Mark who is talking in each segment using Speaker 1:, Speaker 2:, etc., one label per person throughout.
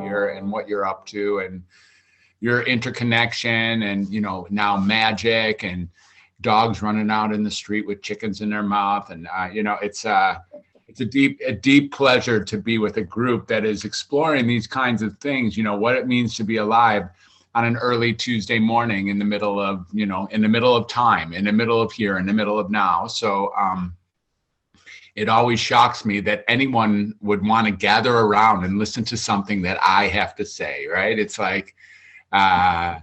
Speaker 1: here and what you're up to and your interconnection and, now magic and dogs running out in the street with chickens in their mouth. And, it's a deep pleasure to be with a group that is exploring these kinds of things, what it means to be alive on an early Tuesday morning in the middle of, in the middle of time, in the middle of here, in the middle of now. So it always shocks me that anyone would want to gather around and listen to something that I have to say, right? It's like, back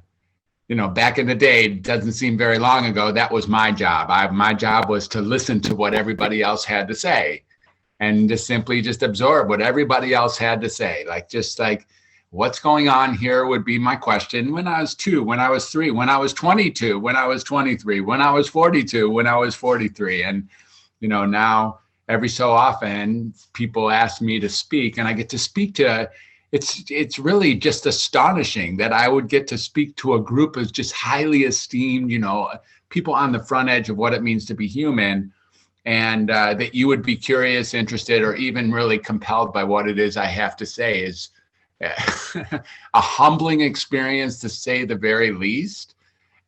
Speaker 1: in the day, doesn't seem very long ago, that was my job. My job was to listen to what everybody else had to say and to simply just absorb what everybody else had to say. Like, what's going on here would be my question when I was 2, when I was 3, when I was 22, when I was 23, when I was 42, when I was 43. And, now every so often people ask me to speak and I get to speak to, it's really just astonishing that I would get to speak to a group of just highly esteemed, people on the front edge of what it means to be human. And that you would be curious, interested, or even really compelled by what it is I have to say is a humbling experience, to say the very least,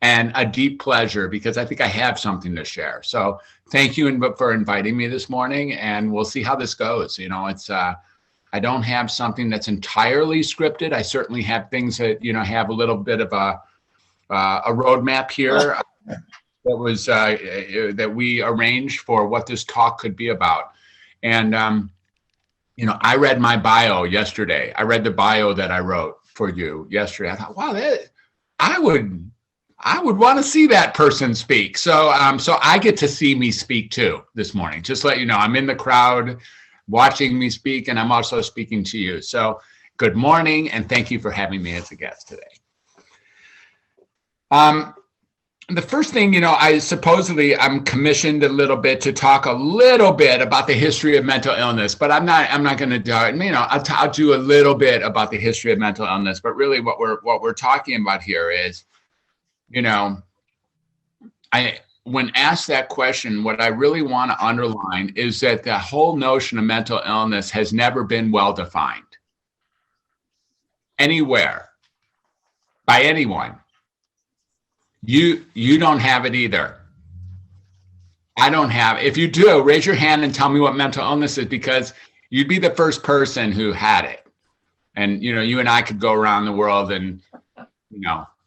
Speaker 1: and a deep pleasure because I think I have something to share. So thank you for inviting me this morning, and we'll see how this goes. It's I don't have something that's entirely scripted. I certainly have things that have a little bit of a roadmap here that we arranged for what this talk could be about. And I read my bio yesterday. I read the bio that I wrote for you yesterday. I thought, wow, I would want to see that person speak. So I get to see me speak too this morning. Just to let you know, I'm in the crowd watching me speak, and I'm also speaking to you. So good morning, and thank you for having me as a guest today. The first thing, I'm commissioned a little bit to talk a little bit about the history of mental illness, but I'm not going to do it. I'll do a little bit about the history of mental illness, but really what we're talking about here is, when asked that question, what I really want to underline is that the whole notion of mental illness has never been well defined anywhere by anyone. You don't have it either. I don't have. If you do, raise your hand and tell me what mental illness is, because you'd be the first person who had it. And, you and I could go around the world and,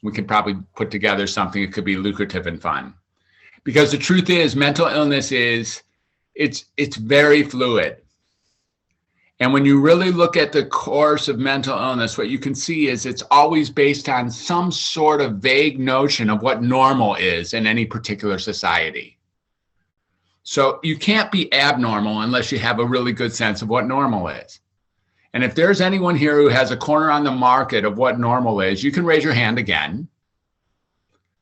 Speaker 1: we could probably put together something that could be lucrative and fun. Because the truth is, mental illness it's very fluid. And when you really look at the course of mental illness, what you can see is it's always based on some sort of vague notion of what normal is in any particular society. So you can't be abnormal unless you have a really good sense of what normal is. And if there's anyone here who has a corner on the market of what normal is, you can raise your hand again.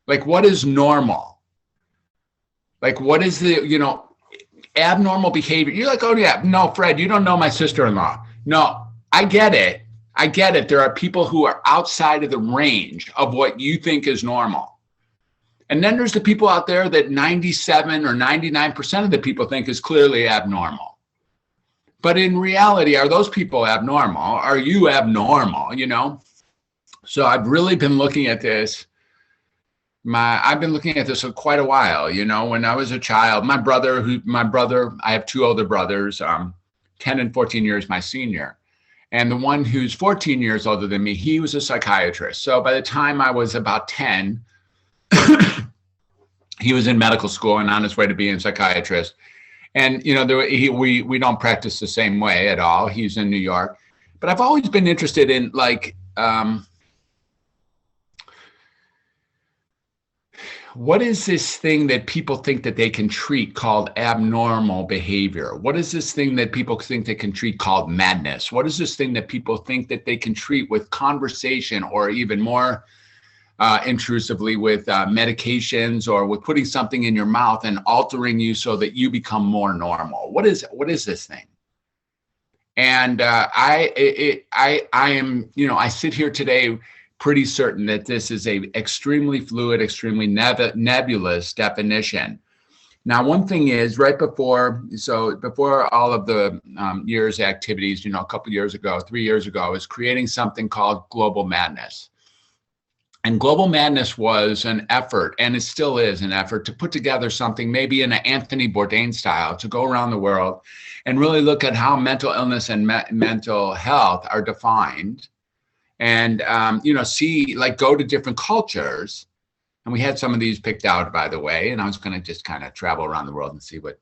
Speaker 1: Like, what is normal? Like, what is the, abnormal behavior? You're like, oh yeah, no, Fred, you don't know my sister-in-law. No, I get it. There are people who are outside of the range of what you think is normal. And then there's the people out there that 97 or 99% of the people think is clearly abnormal. But in reality, are those people abnormal? Are you abnormal, So I've really been looking at this. I've been looking at this for quite a while. When I was a child, my brother, I have 2 older brothers, 10 and 14 years my senior. And the one who's 14 years older than me, he was a psychiatrist. So by the time I was about 10, he was in medical school and on his way to being a psychiatrist. And, we don't practice the same way at all. He's in New York. But I've always been interested in what is this thing that people think that they can treat called abnormal behavior? What is this thing that people think they can treat called madness? What is this thing that people think that they can treat with conversation, or even more intrusively with medications, or with putting something in your mouth and altering you so that you become more normal? What is this thing? And I am, I sit here today pretty certain that this is a extremely fluid, extremely nebulous definition. Now, one thing is before all of the year's activities, a couple years ago, 3 years ago, I was creating something called Global Madness. And Global Madness was an effort, and it still is an effort, to put together something maybe in an Anthony Bourdain style, to go around the world and really look at how mental illness and mental health are defined, and see, like, go to different cultures. And we had some of these picked out, by the way, and I was going to just kind of travel around the world and see what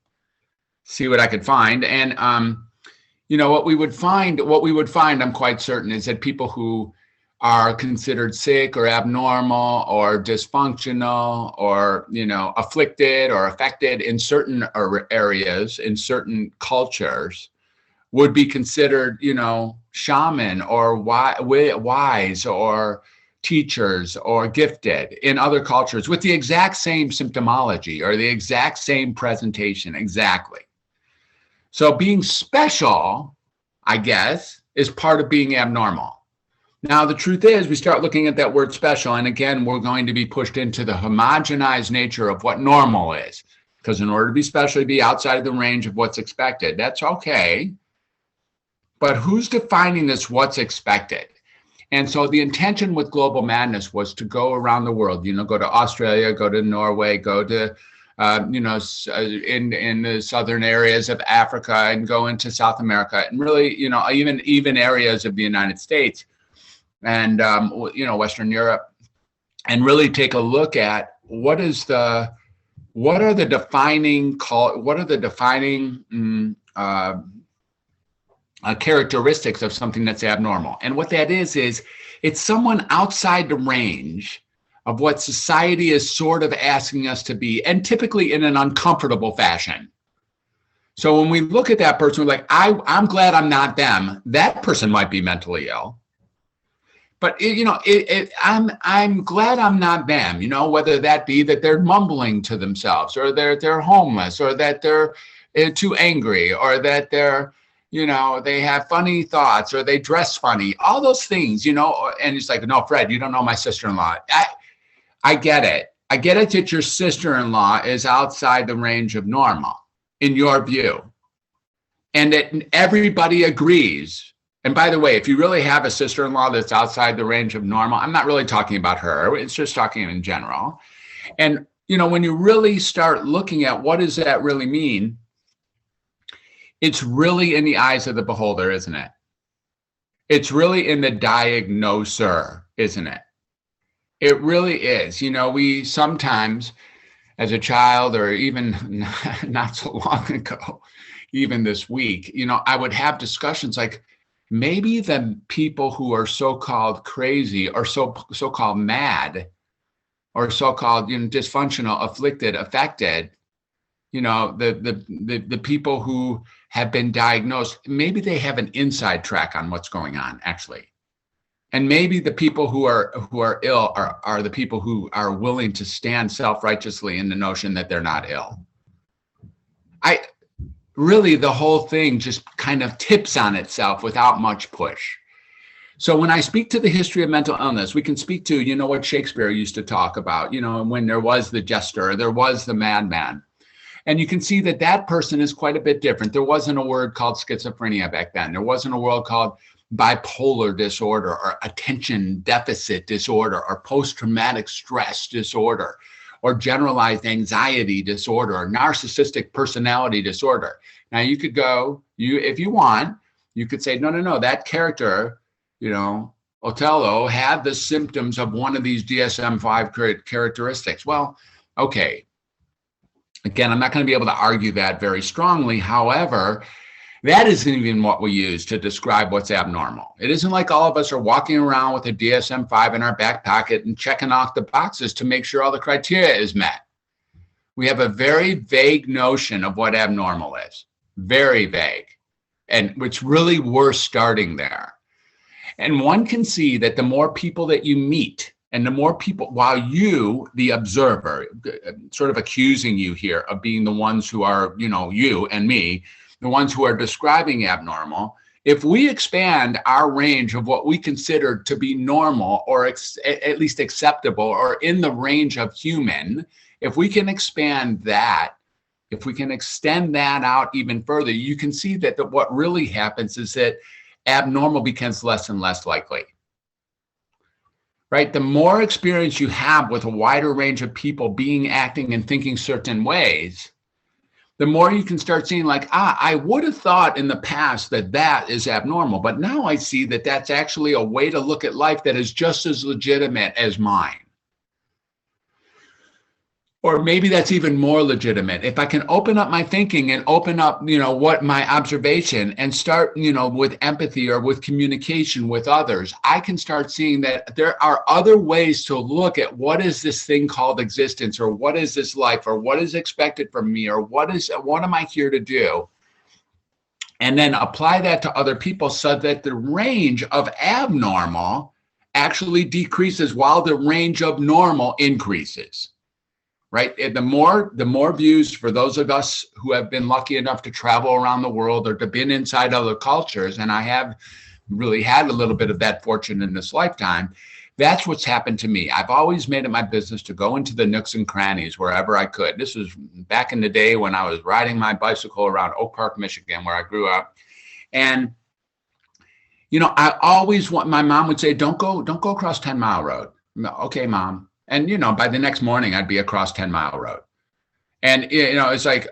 Speaker 1: I could find. And what we would find, I'm quite certain, is that people who are considered sick or abnormal or dysfunctional or, afflicted or affected in certain areas, in certain cultures, would be considered, shaman or wise or teachers or gifted in other cultures with the exact same symptomology or the exact same presentation. Exactly. So being special, I guess, is part of being abnormal. Now, the truth is, we start looking at that word special, and again, we're going to be pushed into the homogenized nature of what normal is, because in order to be special, to be outside of the range of what's expected. That's okay. But who's defining this what's expected? And so the intention with Global Madness was to go around the world, go to Australia, go to Norway, go to, in the southern areas of Africa, and go into South America, and really, even areas of the United States and, Western Europe, and really take a look at what are the defining characteristics of something that's abnormal. And what that is it's someone outside the range of what society is sort of asking us to be, and typically in an uncomfortable fashion. So when we look at that person, we're like, I'm glad I'm not them. That person might be mentally ill. But I'm glad I'm not them, whether that be that they're mumbling to themselves, or they're homeless, or that they're too angry, or that they're, they have funny thoughts, or they dress funny, all those things, and it's like, no, Fred, you don't know my sister-in-law. I get it. I get it that your sister-in-law is outside the range of normal in your view, and that everybody agrees. And by the way, if you really have a sister-in-law that's outside the range of normal, I'm not really talking about her. It's just talking in general. And, when you really start looking at what does that really mean, it's really in the eyes of the beholder, isn't it? It's really in the diagnoser, isn't it? It really is. We sometimes, as a child, or even not so long ago, even this week, I would have discussions like, maybe the people who are so-called crazy, or so-called mad, or so-called dysfunctional, afflicted, affected, the people who have been diagnosed, maybe they have an inside track on what's going on, actually. And maybe the people who are ill are the people who are willing to stand self-righteously in the notion that they're not ill. Really, the whole thing just kind of tips on itself without much push. So when I speak to the history of mental illness, we can speak to, what Shakespeare used to talk about, when there was the jester, there was the madman. And you can see that person is quite a bit different. There wasn't a word called schizophrenia back then. There wasn't a word called bipolar disorder, or attention deficit disorder, or post-traumatic stress disorder, or generalized anxiety disorder, or narcissistic personality disorder. Now you could go, if you want, you could say, no, that character, Othello had the symptoms of one of these DSM-5 characteristics. Well, okay. Again, I'm not going to be able to argue that very strongly. However, that isn't even what we use to describe what's abnormal. It isn't like all of us are walking around with a DSM-5 in our back pocket and checking off the boxes to make sure all the criteria is met. We have a very vague notion of what abnormal is, very vague, and it's really worth starting there. And one can see that the more people that you meet, and the more people, while you, the observer, sort of accusing you here of being the ones who are, you and me, the ones who are describing abnormal, if we expand our range of what we consider to be normal, or at least acceptable, or in the range of human, if we can expand that, if we can extend that out even further, you can see that what really happens is that abnormal becomes less and less likely. Right? The more experience you have with a wider range of people being, acting, and thinking certain ways, the more you can start seeing like, I would have thought in the past that that is abnormal, but now I see that that's actually a way to look at life that is just as legitimate as mine. Or maybe that's even more legitimate. If I can open up my thinking and open up, what my observation and start, with empathy or with communication with others, I can start seeing that there are other ways to look at what is this thing called existence, or what is this life, or what is expected from me, or what am I here to do? And then apply that to other people so that the range of abnormal actually decreases while the range of normal increases. Right? The more views for those of us who have been lucky enough to travel around the world or to been inside other cultures, and I have really had a little bit of that fortune in this lifetime, that's what's happened to me. I've always made it my business to go into the nooks and crannies wherever I could. This was back in the day when I was riding my bicycle around Oak Park, Michigan, where I grew up. And, I always my mom would say, don't go across 10 Mile Road. Okay, Mom. And, by the next morning, I'd be across 10 Mile Road. And, it's like,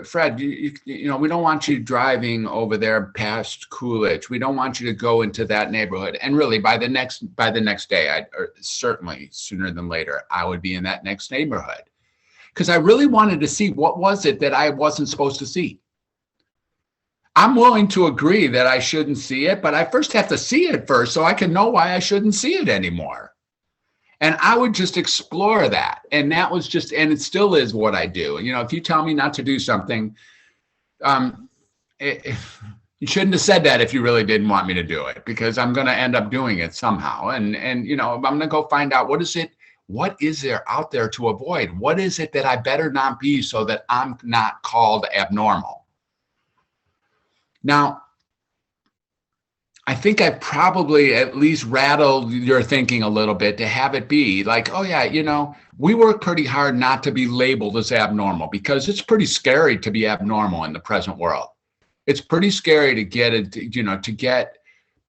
Speaker 1: Fred, we don't want you driving over there past Coolidge. We don't want you to go into that neighborhood. And really, by the next day, or certainly sooner than later, I would be in that next neighborhood. Because I really wanted to see what was it that I wasn't supposed to see. I'm willing to agree that I shouldn't see it, but I first have to see it first so I can know why I shouldn't see it anymore. And I would just explore that. And that was and it still is what I do. If you tell me not to do something, you shouldn't have said that if you really didn't want me to do it, because I'm going to end up doing it somehow. And I'm going to go find out what is there out there to avoid? What is it that I better not be so that I'm not called abnormal? Now, I think I've probably at least rattled your thinking a little bit to have it be like, oh yeah, we work pretty hard not to be labeled as abnormal, because it's pretty scary to be abnormal in the present world. It's pretty scary to get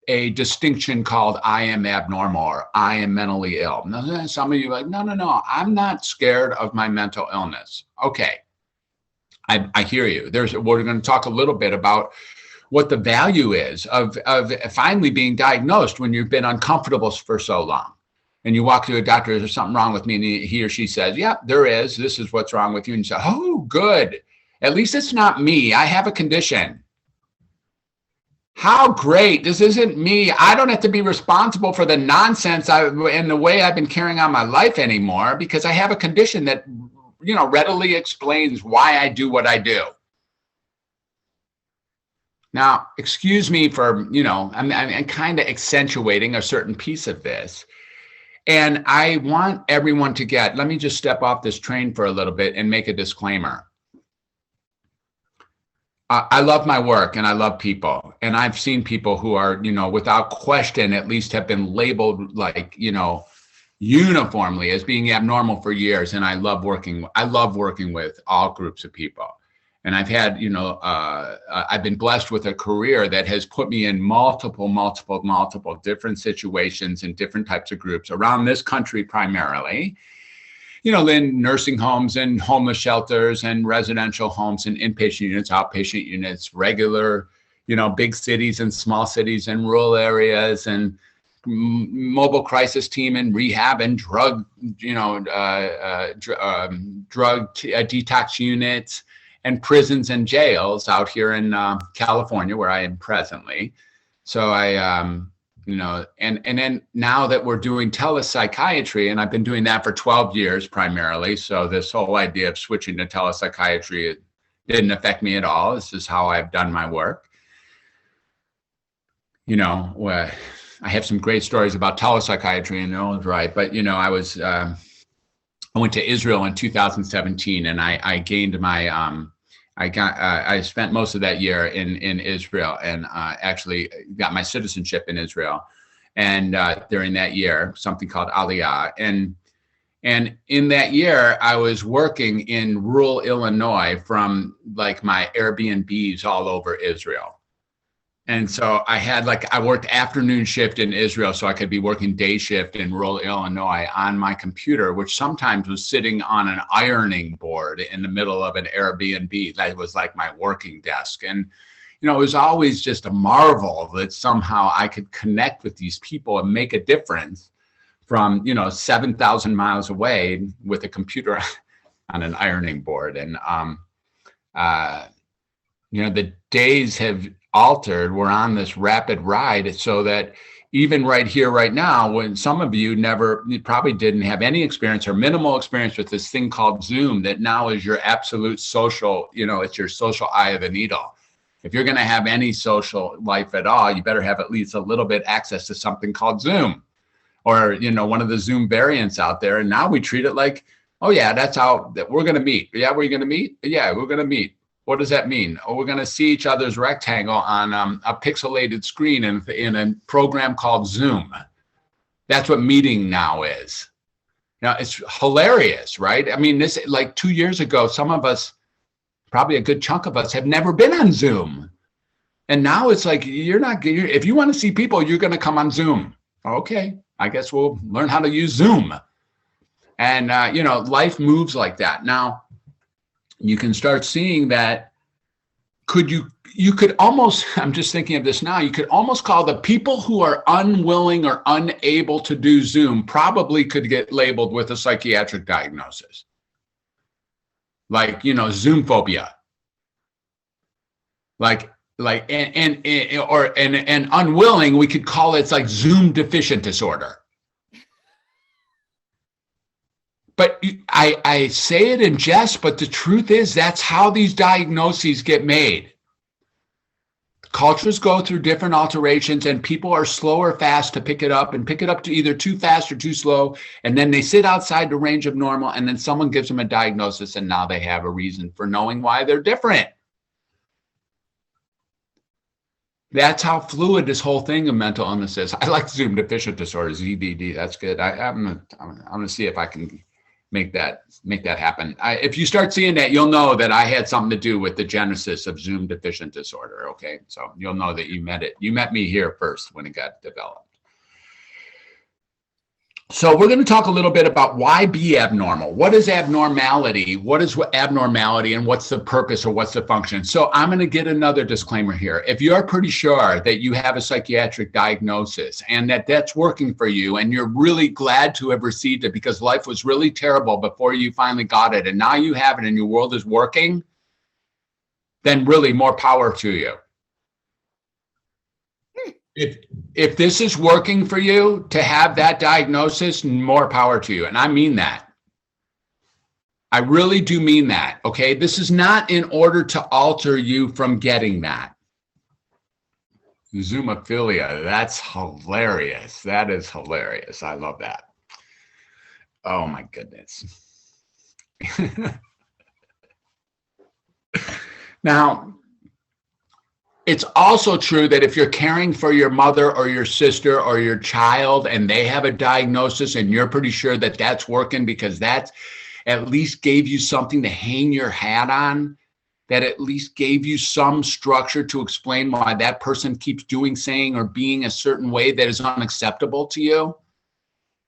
Speaker 1: a distinction called I am abnormal or I am mentally ill. Now, some of you are like, no, I'm not scared of my mental illness. Okay, I hear you. We're going to talk a little bit about what the value is of finally being diagnosed when you've been uncomfortable for so long. And you walk to a doctor, is there something wrong with me? And he or she says, yeah, there is. This is what's wrong with you. And you say, oh, good. At least it's not me. I have a condition. How great. This isn't me. I don't have to be responsible for the nonsense and the way I've been carrying on my life anymore, because I have a condition that, readily explains why I do what I do. Now, excuse me for, I'm kind of accentuating a certain piece of this. And I want everyone to let me just step off this train for a little bit and make a disclaimer. I love my work and I love people. And I've seen people who are, without question, at least have been labeled like, uniformly as being abnormal for years. And I love working with all groups of people. And I've had, I've been blessed with a career that has put me in multiple different situations and different types of groups around this country primarily, in nursing homes and homeless shelters and residential homes and inpatient units, outpatient units, regular, big cities and small cities and rural areas, and mobile crisis team and rehab and drug detox units, and prisons and jails out here in California, where I am presently. So I, and then now that we're doing telepsychiatry, and I've been doing that for 12 years primarily. So this whole idea of switching to telepsychiatry, it didn't affect me at all. This is how I've done my work. I have some great stories about telepsychiatry in their own right, but I went to Israel in 2017, and I gained my I spent most of that year in Israel, and actually got my citizenship in Israel. And during that year, something called Aliyah, and And in that year, I was working in rural Illinois from like my Airbnbs all over Israel. And so I worked afternoon shift in Israel so I could be working day shift in rural Illinois on my computer, which sometimes was sitting on an ironing board in the middle of an Airbnb. That was like my working desk. And, it was always just a marvel that somehow I could connect with these people and make a difference from, 7,000 miles away with a computer on an ironing board. And, the days have altered. We're on this rapid ride so that even right here, right now, when some of you probably didn't have any experience or minimal experience with this thing called Zoom, that now is your absolute social, it's your social eye of the needle. If you're going to have any social life at all, you better have at least a little bit access to something called Zoom or, one of the Zoom variants out there. And now we treat it like, oh yeah, that's how that we're going to meet. Yeah, we're going to meet. Yeah, we're going to meet. What does that mean? Oh, we're going to see each other's rectangle on a pixelated screen in a program called Zoom. That's what meeting now is. Now, it's hilarious, right? I mean, this like 2 years ago, some of us, probably a good chunk of us, have never been on Zoom. And now it's like, if you want to see people, you're going to come on Zoom. Okay, I guess we'll learn how to use Zoom. And, life moves like that. Now, you can start seeing that you could almost, I'm just thinking of this now, you could almost call the people who are unwilling or unable to do Zoom probably could get labeled with a psychiatric diagnosis. Like, Zoom phobia. And unwilling, we could call it like Zoom deficient disorder. But I say it in jest, but the truth is that's how these diagnoses get made. Cultures go through different alterations and people are slow or fast to pick it up to either too fast or too slow. And then they sit outside the range of normal and then someone gives them a diagnosis and now they have a reason for knowing why they're different. That's how fluid this whole thing of mental illness is. I like Zoom deficient disorder, ZDD. That's good. I'm going to see if I can make that happen. If you start seeing that, you'll know that I had something to do with the genesis of Zoom deficient disorder. Okay, so you'll know that you met me here first when it got developed. So we're going to talk a little bit about why be abnormal. What is abnormality? What is abnormality and what's the purpose or what's the function? So I'm going to get another disclaimer here. If you're pretty sure that you have a psychiatric diagnosis and that's working for you and you're really glad to have received it because life was really terrible before you finally got it and now you have it and your world is working, then really more power to you. If this is working for you to have that diagnosis, more power to you. And I mean that. I really do mean that. Okay. This is not in order to alter you from getting that. Zoomophilia. That's hilarious. That is hilarious. I love that. Oh my goodness. Now, it's also true that if you're caring for your mother or your sister or your child and they have a diagnosis and you're pretty sure that that's working because that's at least gave you something to hang your hat on, that at least gave you some structure to explain why that person keeps doing, saying, or being a certain way that is unacceptable to you.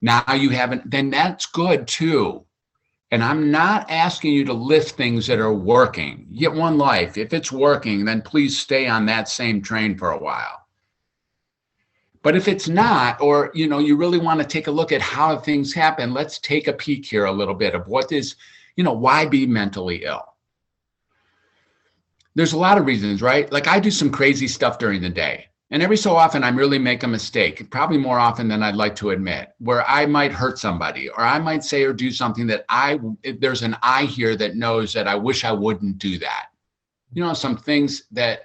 Speaker 1: Now you haven't, then that's good too. And I'm not asking you to lift things that are working. You get one life. If it's working, then please stay on that same train for a while. But if it's not, or you really want to take a look at how things happen, let's take a peek here a little bit of what is, why be mentally ill? There's a lot of reasons, right? Like I do some crazy stuff during the day. And every so often I really make a mistake, probably more often than I'd like to admit, where I might hurt somebody or I might say or do something that there's an I here that knows that I wish I wouldn't do that. Some things that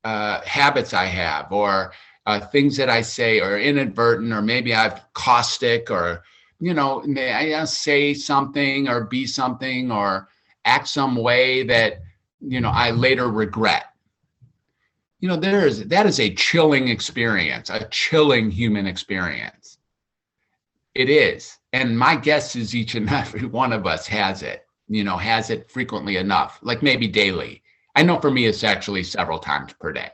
Speaker 1: habits I have or things that I say are inadvertent, or maybe I've caustic or, I say something or be something or act some way that, I later regret. That is a chilling experience, a chilling human experience. It is. And my guess is each and every one of us has it, has it frequently enough, like maybe daily. I know for me, it's actually several times per day.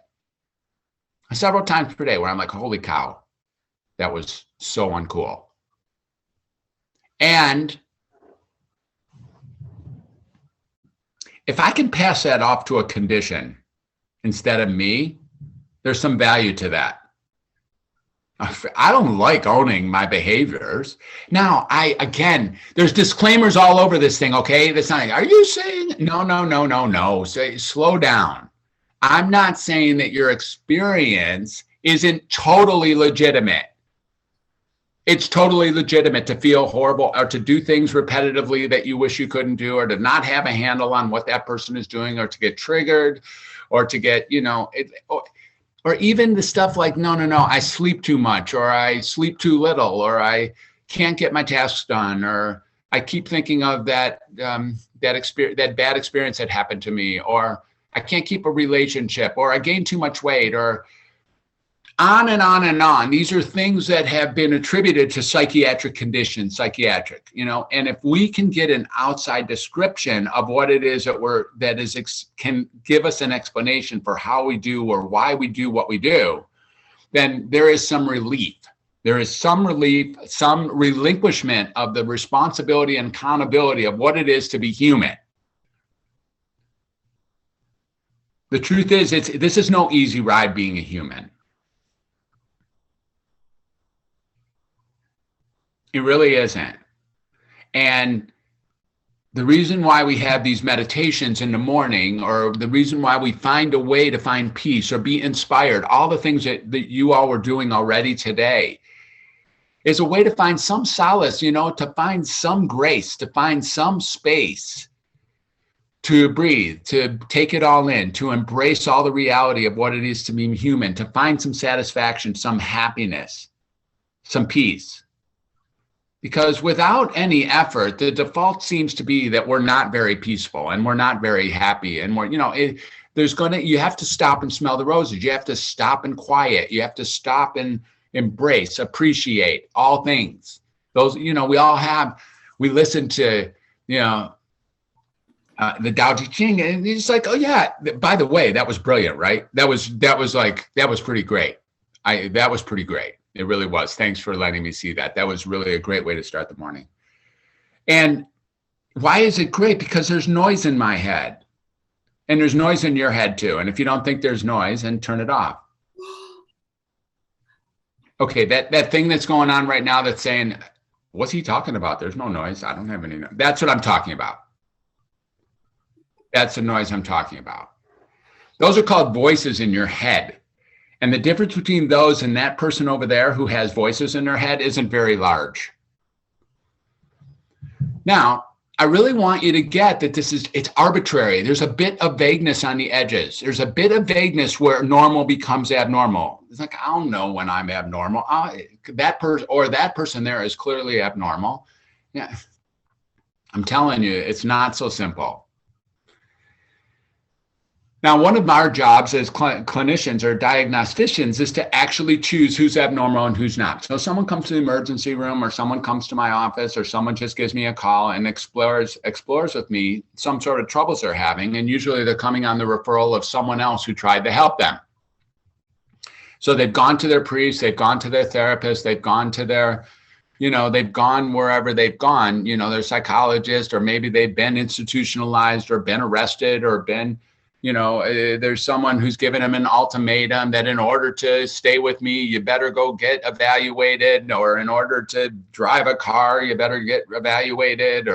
Speaker 1: Several times per day where I'm like, holy cow, that was so uncool. And if I can pass that off to a condition instead of me, there's some value to that. I don't like owning my behaviors. Now, there's disclaimers all over this thing, okay? That's not, are you saying, no. Slow down. I'm not saying that your experience isn't totally legitimate. It's totally legitimate to feel horrible or to do things repetitively that you wish you couldn't do, or to not have a handle on what that person is doing, or to get triggered, or to get, or even the stuff like, no, I sleep too much, or I sleep too little, or I can't get my tasks done, or I keep thinking of that bad experience that happened to me, or I can't keep a relationship, or I gained too much weight, or on and on and on. These are things that have been attributed to psychiatric conditions, and if we can get an outside description of what it is can give us an explanation for how we do or why we do what we do, then there is some relief. There is some relief, some relinquishment of the responsibility and accountability of what it is to be human. The truth is, this is no easy ride being a human. It really isn't. And the reason why we have these meditations in the morning, or the reason why we find a way to find peace or be inspired, all the things that you all were doing already today, is a way to find some solace, to find some grace, to find some space to breathe, to take it all in, to embrace all the reality of what it is to be human, to find some satisfaction, some happiness, some peace. Because without any effort, the default seems to be that we're not very peaceful and we're not very happy. And you have to stop and smell the roses. You have to stop and quiet. You have to stop and embrace, appreciate all things. Those, we listen to, the Tao Te Ching, and it's like, oh yeah, by the way, that was brilliant, right? That was pretty great. That was pretty great. It really was. Thanks for letting me see that. That was really a great way to start the morning. And why is it great? Because there's noise in my head. And there's noise in your head too. And if you don't think there's noise, then turn it off. Okay, that thing that's going on right now that's saying, what's he talking about? There's no noise. I don't have any noise. That's what I'm talking about. That's the noise I'm talking about. Those are called voices in your head. And the difference between those and that person over there who has voices in their head isn't very large. Now, I really want you to get that it's arbitrary. There's a bit of vagueness on the edges. There's a bit of vagueness where normal becomes abnormal. It's like, I don't know when I'm abnormal. That person there is clearly abnormal. Yeah, I'm telling you, it's not so simple. Now, one of our jobs as clinicians or diagnosticians is to actually choose who's abnormal and who's not. So someone comes to the emergency room, or someone comes to my office, or someone just gives me a call and explores with me some sort of troubles they're having. And usually they're coming on the referral of someone else who tried to help them. So they've gone to their priest, they've gone to their therapist, they've gone to their, they've gone wherever they've gone, their psychologist, or maybe they've been institutionalized or been arrested or been, there's someone who's given them an ultimatum that in order to stay with me, you better go get evaluated, or in order to drive a car, you better get evaluated,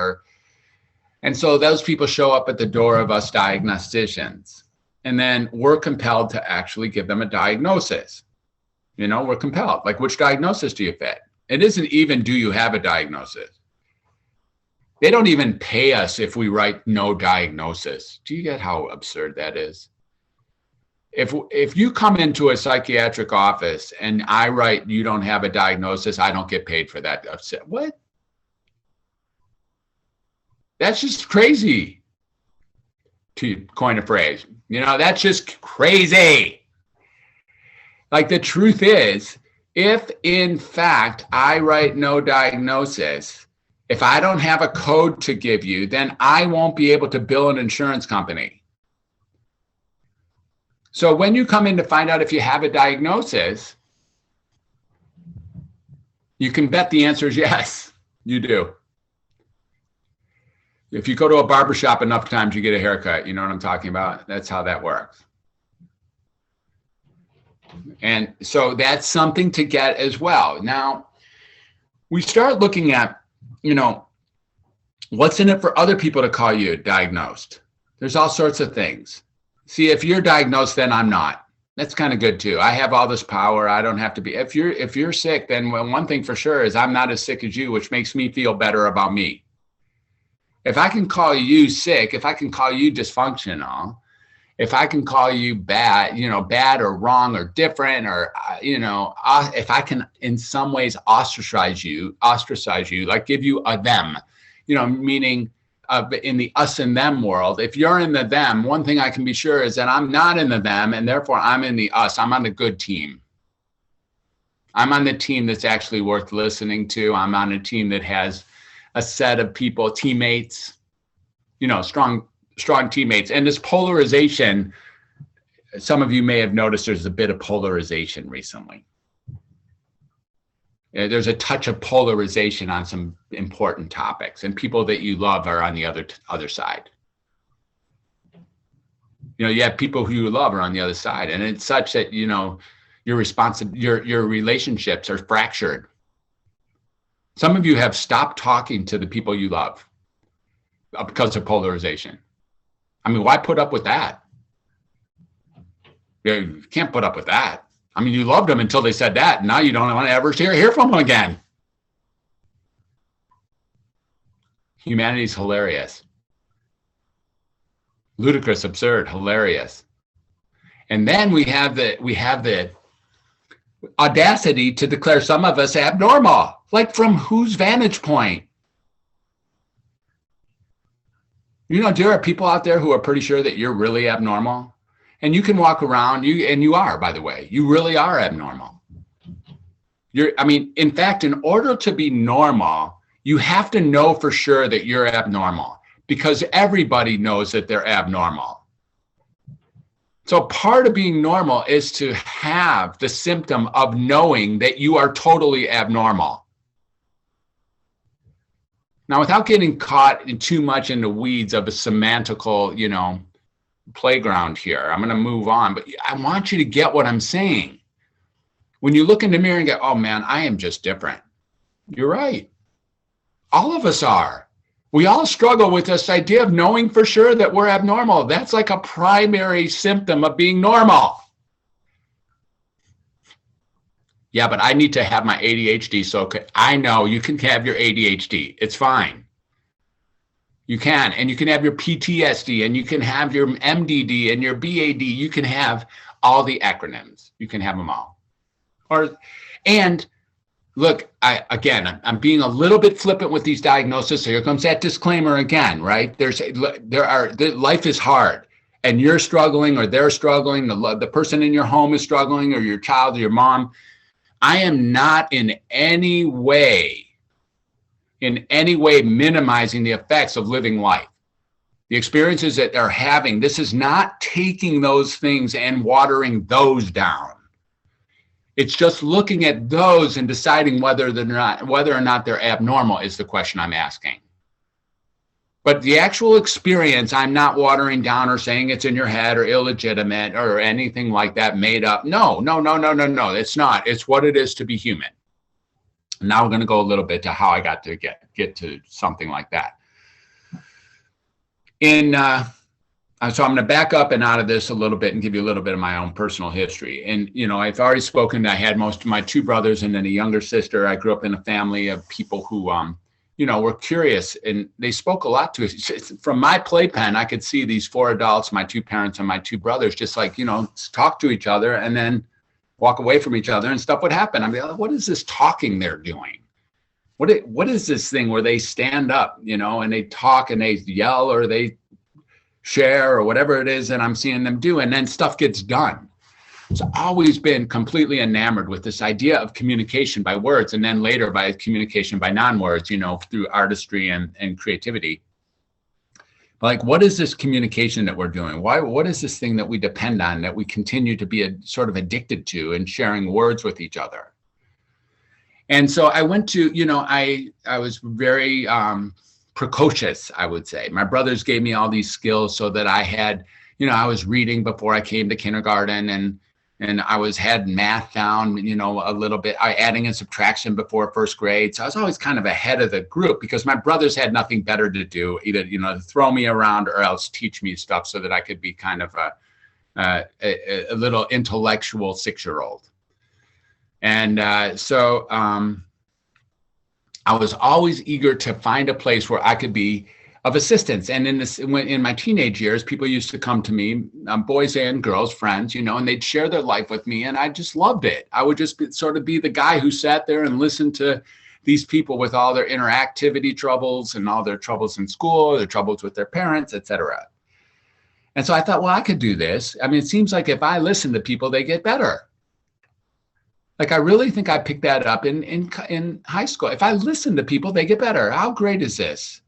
Speaker 1: and so those people show up at the door of us diagnosticians, and then we're compelled to actually give them a diagnosis. We're compelled, like, which diagnosis do you fit? It isn't even, do you have a diagnosis? They don't even pay us if we write no diagnosis. Do you get how absurd that is? If you come into a psychiatric office and I write you don't have a diagnosis, I don't get paid for that. What? That's just crazy, to coin a phrase. That's just crazy. Like, the truth is, If in fact I write no diagnosis, if I don't have a code to give you, then I won't be able to bill an insurance company. So when you come in to find out if you have a diagnosis, you can bet the answer is yes, you do. If you go to a barbershop enough times, you get a haircut. You know what I'm talking about? That's how that works. And so that's something to get as well. Now, we start looking at, what's in it for other people to call you diagnosed? There's all sorts of things. See, if you're diagnosed, then I'm not. That's kind of good too. I have all this power. I don't have to be. If you're sick, then one thing for sure is I'm not as sick as you, which makes me feel better about me. If I can call you sick, if I can call you dysfunctional, if I can call you bad, bad or wrong or different, or, if I can in some ways ostracize you, like give you a them, meaning in the us and them world, if you're in the them, one thing I can be sure is that I'm not in the them, and therefore I'm in the us. I'm on the good team. I'm on the team that's actually worth listening to. I'm on a team that has a set of people, teammates, strong teammates. And this polarization, some of you may have noticed there's a bit of polarization recently. There's a touch of polarization on some important topics, and people that you love are on the other side. You have people who you love are on the other side, and it's such that your relationships are fractured. Some of you have stopped talking to the people you love because of polarization. I mean, why put up with that? You can't put up with that. I mean, you loved them until they said that, and now you don't want to ever hear from them again. Humanity's hilarious. Ludicrous, absurd, hilarious. And then we have the audacity to declare some of us abnormal. Like, from whose vantage point? There are people out there who are pretty sure that you're really abnormal. And you can walk around, and you are, by the way, you really are abnormal. In fact, in order to be normal, you have to know for sure that you're abnormal, because everybody knows that they're abnormal. So part of being normal is to have the symptom of knowing that you are totally abnormal. Now, without getting caught in too much in the weeds of a semantical, playground here, I'm going to move on, but I want you to get what I'm saying. When you look in the mirror and go, oh man, I am just different. You're right. All of us are. We all struggle with this idea of knowing for sure that we're abnormal. That's like a primary symptom of being normal. Yeah, but I need to have my ADHD. So I know you can have your ADHD. It's fine. You can. And you can have your PTSD, and you can have your MDD and your BAD. You can have all the acronyms. You can have them all. And look, I'm being a little bit flippant with these diagnoses. So here comes that disclaimer again, right? Life is hard, and you're struggling, or they're struggling. The person in your home is struggling, or your child, or your mom. I am not in any way minimizing the effects of living life. The experiences that they're having, this is not taking those things and watering those down. It's just looking at those and deciding whether or not they're abnormal is the question I'm asking. But the actual experience, I'm not watering down or saying it's in your head or illegitimate or anything like that, made up. No. It's not. It's what it is to be human. Now we're going to go a little bit to how I got to get to something like that. So I'm going to back up and out of this a little bit and give you a little bit of my own personal history. And, I've already spoken. I had most of my two brothers and then a younger sister. I grew up in a family of people who, were curious, and they spoke a lot to us. From my playpen, I could see these four adults, my two parents and my two brothers, just like, talk to each other and then walk away from each other, and stuff would happen. I'd be like, what is this talking they're doing? What is this thing where they stand up, and they talk and they yell or they share or whatever it is that I'm seeing them do, and then stuff gets done. So I've always been completely enamored with this idea of communication by words, and then later by communication by non-words, through artistry and creativity. But like, what is this communication that we're doing? What is this thing that we depend on, that we continue to be sort of addicted to, and sharing words with each other? And so I went to, I was very precocious, I would say. My brothers gave me all these skills so that I had, I was reading before I came to kindergarten, and I had math down, a little bit, adding and subtraction before first grade. So I was always kind of ahead of the group because my brothers had nothing better to do, either, to throw me around or else teach me stuff so that I could be kind of a little intellectual 6-year-old. And so I was always eager to find a place where I could be of assistance. And in my teenage years, people used to come to me, boys and girls, friends, and they'd share their life with me. And I just loved it. I would just sort of be the guy who sat there and listened to these people with all their interactivity troubles and all their troubles in school, their troubles with their parents, et cetera. And so I thought, well, I could do this. I mean, it seems like if I listen to people, they get better. Like, I really think I picked that up in high school. If I listen to people, they get better. How great is this?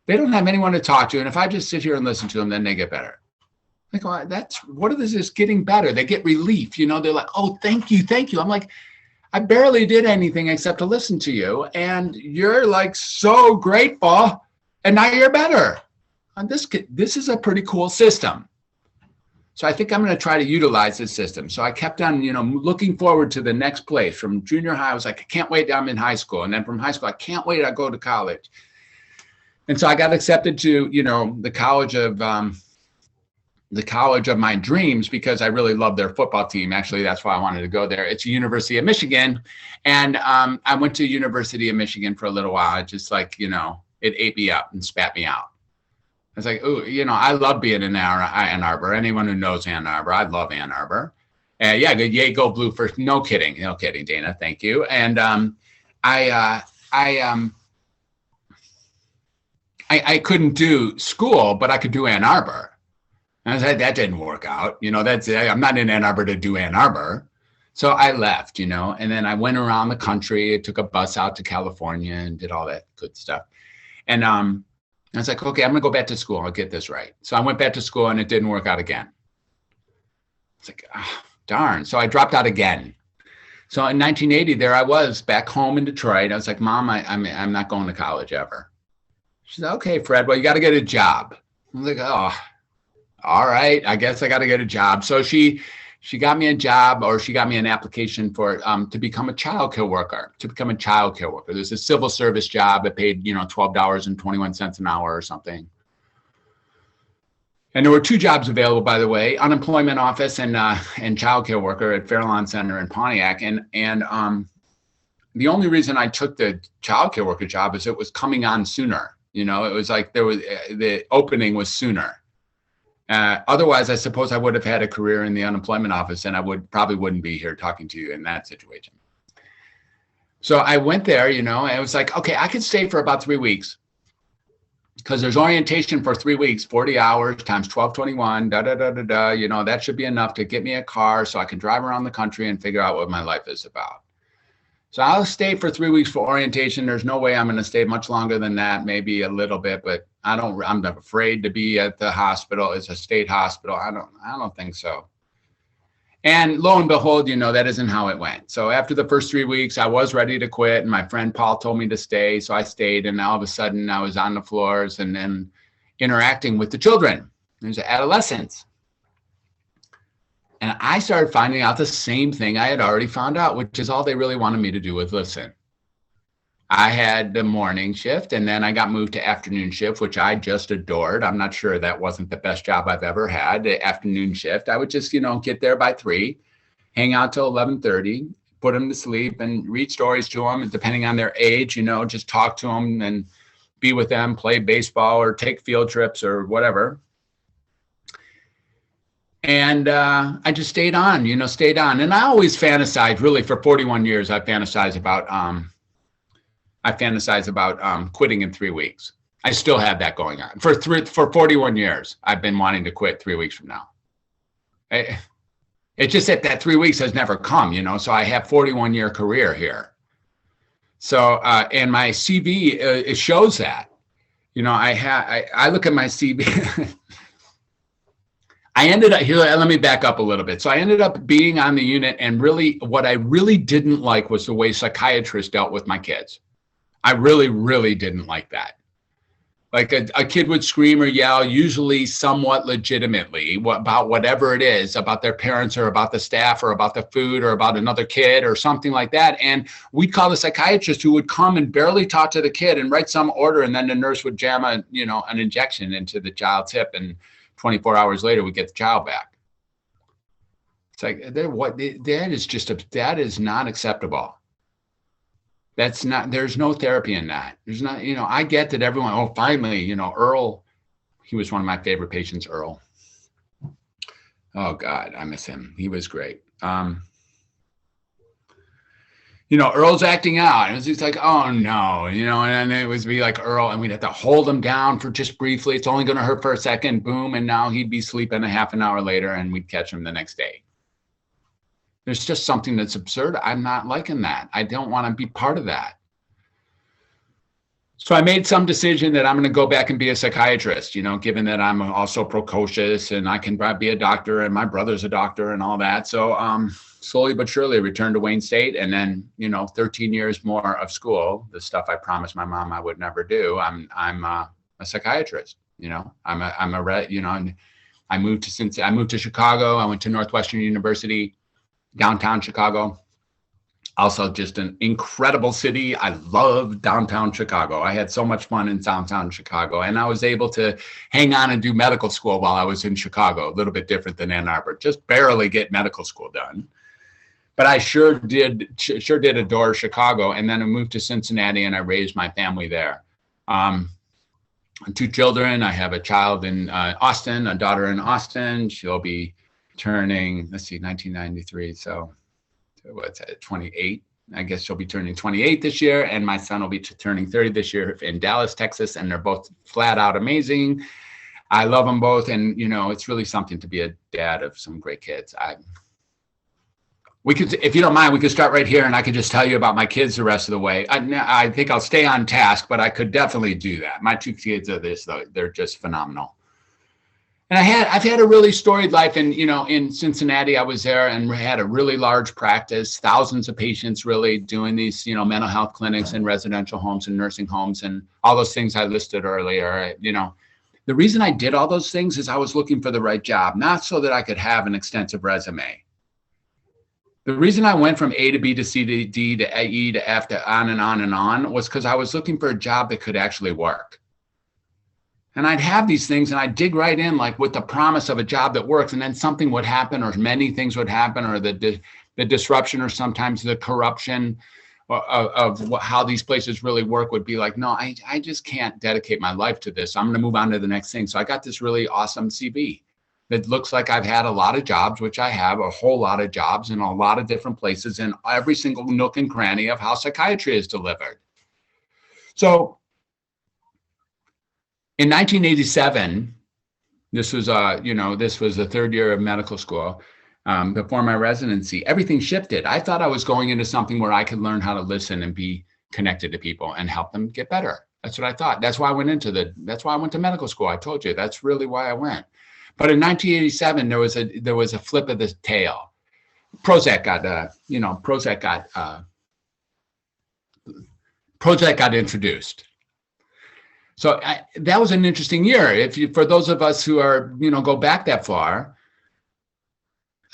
Speaker 1: They don't have anyone to talk to. And if I just sit here and listen to them, then they get better. Like, well, what is this getting better? They get relief. They're like, oh, thank you. Thank you. I'm like, I barely did anything except to listen to you. And you're like so grateful. And now you're better. And this is a pretty cool system. So I think I'm going to try to utilize this system. So I kept on, looking forward to the next place. From junior high, I was like, I can't wait. I'm in high school. And then from high school, I can't wait. I go to college. And so I got accepted to, the college of my dreams, because I really love their football team. Actually, that's why I wanted to go there. It's University of Michigan. And I went to University of Michigan for a little while. It just it ate me up and spat me out. I was like, oh, I love being in Ann Arbor. Anyone who knows Ann Arbor, I love Ann Arbor. Yeah, yay, go blue first. No kidding, Dana. Thank you. And I couldn't do school, but I could do Ann Arbor. And I said, that didn't work out. I'm not in Ann Arbor to do Ann Arbor. So I left, and then I went around the country. I took a bus out to California and did all that good stuff. And I was like, okay, I'm going to go back to school. I'll get this right. So I went back to school and it didn't work out again. It's like, oh, darn. So I dropped out again. So in 1980, there I was back home in Detroit. I was like, Mom, I'm not going to college ever. She said, okay, Fred, well, you got to get a job. I was like, oh, all right. I guess I got to get a job. So she got me a job, or she got me an application for to become a childcare worker. There's a civil service job that paid, $12.21 an hour or something. And there were 2 jobs available, by the way, unemployment office and childcare worker at Fairlawn Center in Pontiac. And the only reason I took the childcare worker job is it was coming on sooner. It was like the opening was sooner. Otherwise, I suppose I would have had a career in the unemployment office, and I probably wouldn't be here talking to you in that situation. So I went there, and it was like, okay, I could stay for about 3 weeks, because there's orientation for 3 weeks, 40 hours times 1221, that should be enough to get me a car so I can drive around the country and figure out what my life is about. So I'll stay for 3 weeks for orientation. There's no way I'm going to stay much longer than that, maybe a little bit, but I'm afraid to be at the hospital. It's a state hospital. I don't think so. And lo and behold, that isn't how it went. So after the first 3 weeks, I was ready to quit, and my friend Paul told me to stay. So I stayed, and all of a sudden I was on the floors and then interacting with the children. There's adolescents. And I started finding out the same thing I had already found out, which is all they really wanted me to do was listen. I had the morning shift, and then I got moved to afternoon shift, which I just adored. I'm not sure that wasn't the best job I've ever had, the afternoon shift. I would just, get there by 3, hang out till 11:30, put them to sleep and read stories to them. And depending on their age, just talk to them and be with them, play baseball or take field trips or whatever. And I just stayed on. And I always fantasized, really, for 41 years, I fantasized about quitting in 3 weeks. I still have that going on. For 41 years, I've been wanting to quit 3 weeks from now. It's just that 3 weeks has never come, so I have 41-year career here. So, and my CV, it shows that, I look at my CV. I ended up here. Let me back up a little bit. So I ended up being on the unit, and really what I really didn't like was the way psychiatrists dealt with my kids. I really, really didn't like that. Like a kid would scream or yell, usually somewhat legitimately, about whatever it is, about their parents or about the staff or about the food or about another kid or something like that. And we'd call the psychiatrist, who would come and barely talk to the kid and write some order. And then the nurse would jam an injection into the child's hip, and 24 hours later, we get the child back. It's like, that is not acceptable. That's not, there's no therapy in that. There's not, I get that everyone, oh, finally, Earl, he was one of my favorite patients, Earl. Oh God, I miss him. He was great. Earl's acting out. And it's like, oh no, and then it would be like Earl, and we'd have to hold him down for just briefly. It's only going to hurt for a second, boom. And now he'd be sleeping a half an hour later, and we'd catch him the next day. There's just something that's absurd. I'm not liking that. I don't want to be part of that. So I made some decision that I'm going to go back and be a psychiatrist, given that I'm also precocious and I can be a doctor, and my brother's a doctor and all that. So slowly but surely returned to Wayne State, and then 13 years more of school, the stuff I promised my mom I would never do. I'm a psychiatrist. I moved to Cincinnati. I moved to Chicago. I went to Northwestern University, downtown Chicago. Also just an incredible city. I love downtown Chicago. I had so much fun in downtown Chicago, and I was able to hang on and do medical school while I was in Chicago. A little bit different than Ann Arbor, just barely get medical school done. But I sure did adore Chicago. And then I moved to Cincinnati, and I raised my family there. 2 children. I have a child in Austin, a daughter in Austin. She'll be turning, 1993. So what's that, 28? I guess she'll be turning 28 this year. And my son will be turning 30 this year in Dallas, Texas. And they're both flat out amazing. I love them both. And, it's really something to be a dad of some great kids. We could, if you don't mind, we could start right here, and I could just tell you about my kids the rest of the way. I think I'll stay on task, but I could definitely do that. My 2 kids are this, though. They're just phenomenal. And I've had a really storied life. And, in Cincinnati, I was there and had a really large practice, thousands of patients really doing these, mental health clinics and residential homes and nursing homes and all those things I listed earlier. The reason I did all those things is I was looking for the right job, not so that I could have an extensive resume. The reason I went from A to B to C to D to E to F to on and on and on was because I was looking for a job that could actually work. And I'd have these things, and I'd dig right in, like with the promise of a job that works, and then something would happen, or many things would happen, or the disruption, or sometimes the corruption of how these places really work would be like, no, I just can't dedicate my life to this. I'm going to move on to the next thing. So I got this really awesome CV that looks like I've had a lot of jobs, which I have a whole lot of jobs in a lot of different places in every single nook and cranny of how psychiatry is delivered. So in 1987, this was the 3rd year of medical school, before my residency, everything shifted. I thought I was going into something where I could learn how to listen and be connected to people and help them get better. That's what I thought. That's why I went to medical school. I told you, that's really why I went. But in 1987, there was a flip of the tail. Prozac got introduced. So that was an interesting year. For those of us who are, go back that far,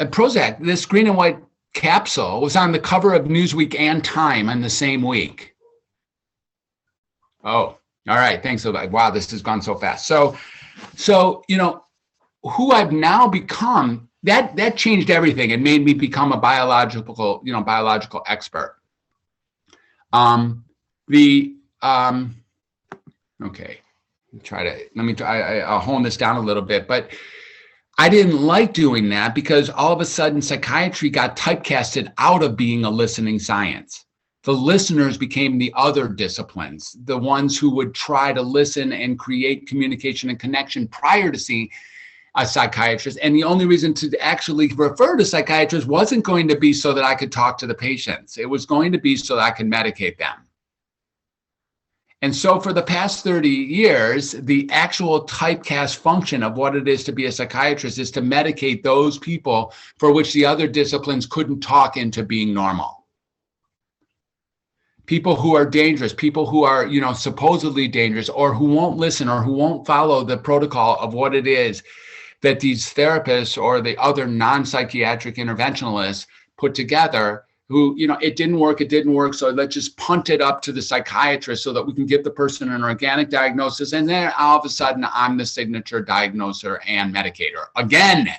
Speaker 1: Prozac, this green and white capsule, was on the cover of Newsweek and Time in the same week. Oh, all right. Thanks. Wow, this has gone so fast. So who I've now become, that changed everything. It made me become a biological expert. Okay, I'll hone this down a little bit, but I didn't like doing that because all of a sudden psychiatry got typecasted out of being a listening science. The listeners became the other disciplines, the ones who would try to listen and create communication and connection prior to seeing. a psychiatrist. And the only reason to actually refer to psychiatrists wasn't going to be so that I could talk to the patients. It was going to be so that I could medicate them. And so for the past 30 years, the actual typecast function of what it is to be a psychiatrist is to medicate those people for which the other disciplines couldn't talk into being normal. People who are dangerous, people who are, supposedly dangerous, or who won't listen or who won't follow the protocol of what it is that these therapists or the other non-psychiatric interventionalists put together, who, it didn't work. So let's just punt it up to the psychiatrist so that we can give the person an organic diagnosis. And then all of a sudden I'm the signature diagnoser and medicator again.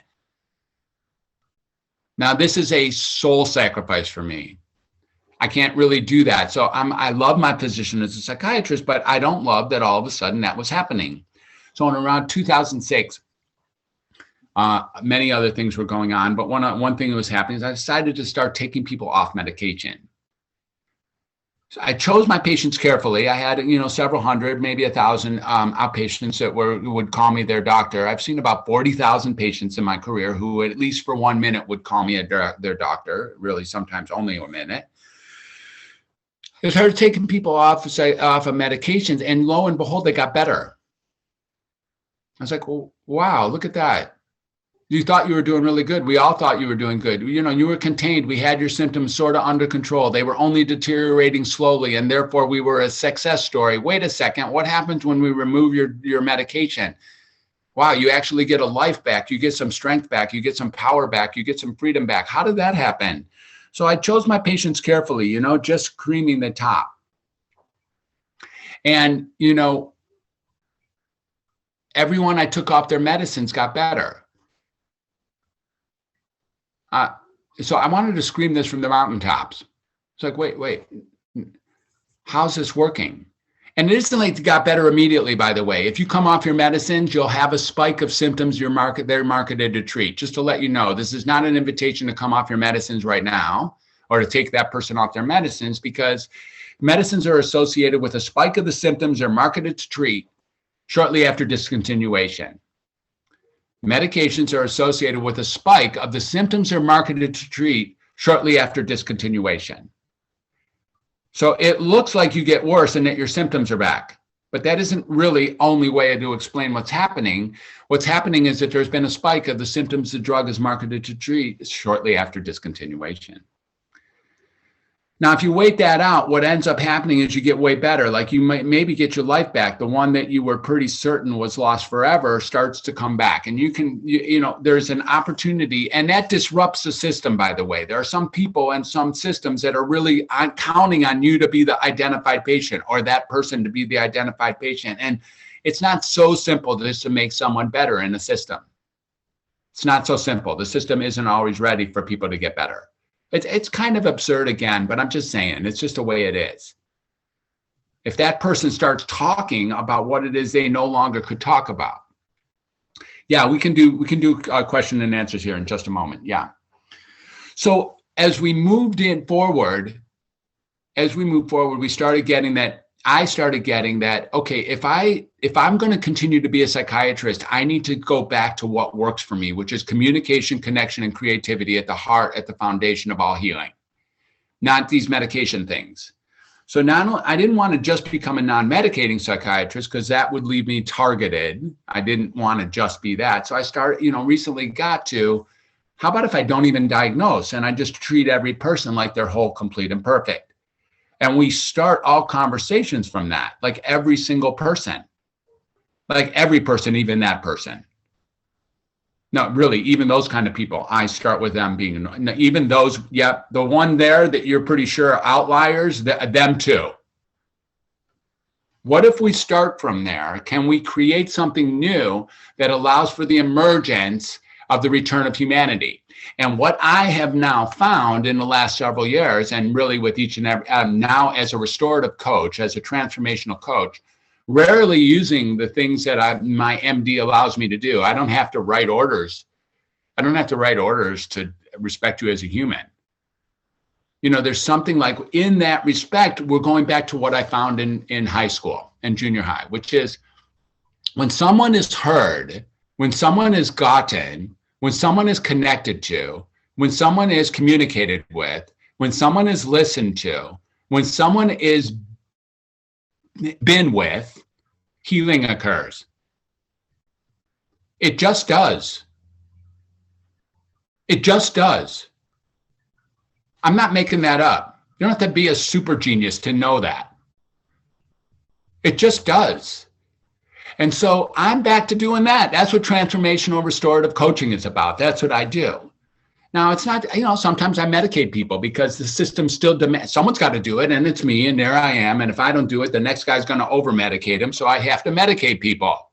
Speaker 1: Now, this is a soul sacrifice for me. I can't really do that. So I love my position as a psychiatrist, but I don't love that all of a sudden that was happening. So in around 2006, many other things were going on, but one thing that was happening is I decided to start taking people off medication. So I chose my patients carefully. I had, several hundred, maybe 1,000 outpatients that would call me their doctor. I've seen about 40,000 patients in my career who, at least for 1 minute, would call me their doctor. Really, sometimes only a minute. I started taking people off of medications, and lo and behold, they got better. I was like, well, wow, look at that. You thought you were doing really good. We all thought you were doing good. You were contained. We had your symptoms sort of under control. They were only deteriorating slowly, and therefore we were a success story. Wait a second. What happens when we remove your medication? Wow, you actually get a life back. You get some strength back. You get some power back. You get some freedom back. How did that happen? So I chose my patients carefully, just creaming the top. And, everyone I took off their medicines got better. So I wanted to scream this from the mountaintops. It's like, wait, how's this working? And it isn't like it got better immediately, by the way. If you come off your medicines, you'll have a spike of symptoms they're marketed to treat. Just to let you know, this is not an invitation to come off your medicines right now or to take that person off their medicines, because medicines are associated with a spike of the symptoms they're marketed to treat shortly after discontinuation. Medications are associated with a spike of the symptoms they're marketed to treat shortly after discontinuation. So it looks like you get worse and that your symptoms are back, but that isn't really only way to explain what's happening. What's happening is that there's been a spike of the symptoms the drug is marketed to treat shortly after discontinuation. Now, if you wait that out, what ends up happening is you get way better. Like you might maybe get your life back. The one that you were pretty certain was lost forever starts to come back. And you can, there's an opportunity, and that disrupts the system, by the way. There are some people and some systems that are really counting on you to be the identified patient or that person to be the identified patient. And it's not so simple just to make someone better in the system. It's not so simple. The system isn't always ready for people to get better. It's kind of absurd again, but I'm just saying, it's just the way it is. If that person starts talking about what it is they no longer could talk about. Yeah, we can do question and answers here in just a moment. Yeah. So as we moved forward, we started getting that. I started getting that, okay, if I'm going to continue to be a psychiatrist, I need to go back to what works for me, which is communication, connection, and creativity at the heart, at the foundation of all healing, not these medication things. So I didn't want to just become a non-medicating psychiatrist because that would leave me targeted. I didn't want to just be that. So I started, recently got to, how about if I don't even diagnose and I just treat every person like they're whole, complete, and perfect? And we start all conversations from that, like every single person, like every person, even that person. No, really, even those kind of people, I start with them being, even those, the one there that you're pretty sure are outliers, them too. What if we start from there? Can we create something new that allows for the emergence of the return of humanity? And what I have now found in the last several years, and really with each and every, now as a restorative coach, as a transformational coach, rarely using the things that my MD allows me to do. I don't have to write orders. I don't have to write orders to respect you as a human. There's something like, in that respect, we're going back to what I found in high school and junior high, which is when someone is heard, when someone is gotten, when someone is connected to, when someone is communicated with, when someone is listened to, when someone is been with, healing occurs. It just does. It just does. I'm not making that up. You don't have to be a super genius to know that. It just does. And so I'm back to doing that. That's what transformational restorative coaching is about. That's what I do. Now, it's not, sometimes I medicate people because the system still demands, someone's got to do it, and it's me, and there I am. And if I don't do it, the next guy's going to over-medicate him, so I have to medicate people.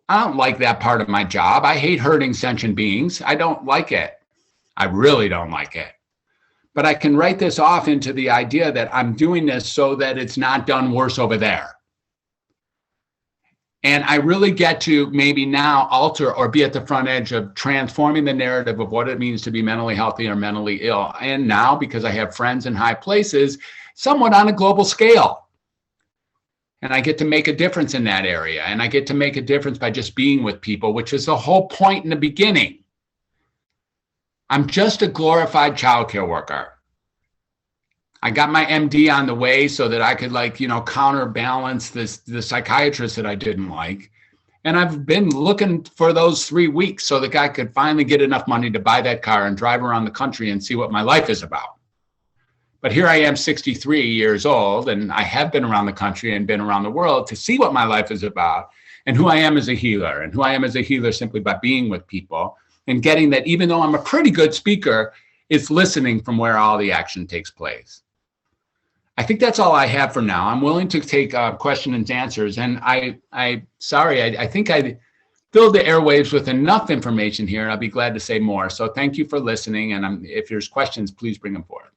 Speaker 1: I don't like that part of my job. I hate hurting sentient beings. I don't like it. I really don't like it. But I can write this off into the idea that I'm doing this so that it's not done worse over there. And I really get to maybe now alter or be at the front edge of transforming the narrative of what it means to be mentally healthy or mentally ill. And now, because I have friends in high places, somewhat on a global scale. And I get to make a difference in that area. And I get to make a difference by just being with people, which is the whole point in the beginning. I'm just a glorified childcare worker. I got my MD on the way so that I could counterbalance the psychiatrist that I didn't like. And I've been looking for those 3 weeks so the guy could finally get enough money to buy that car and drive around the country and see what my life is about. But here I am, 63 years old, and I have been around the country and been around the world to see what my life is about and who I am as a healer, and who I am as a healer simply by being with people and getting that even though I'm a pretty good speaker, it's listening from where all the action takes place. I think that's all I have for now. I'm willing to take questions and answers. And I think I filled the airwaves with enough information here, and I'll be glad to say more. So thank you for listening. And if there's questions, please bring them forward.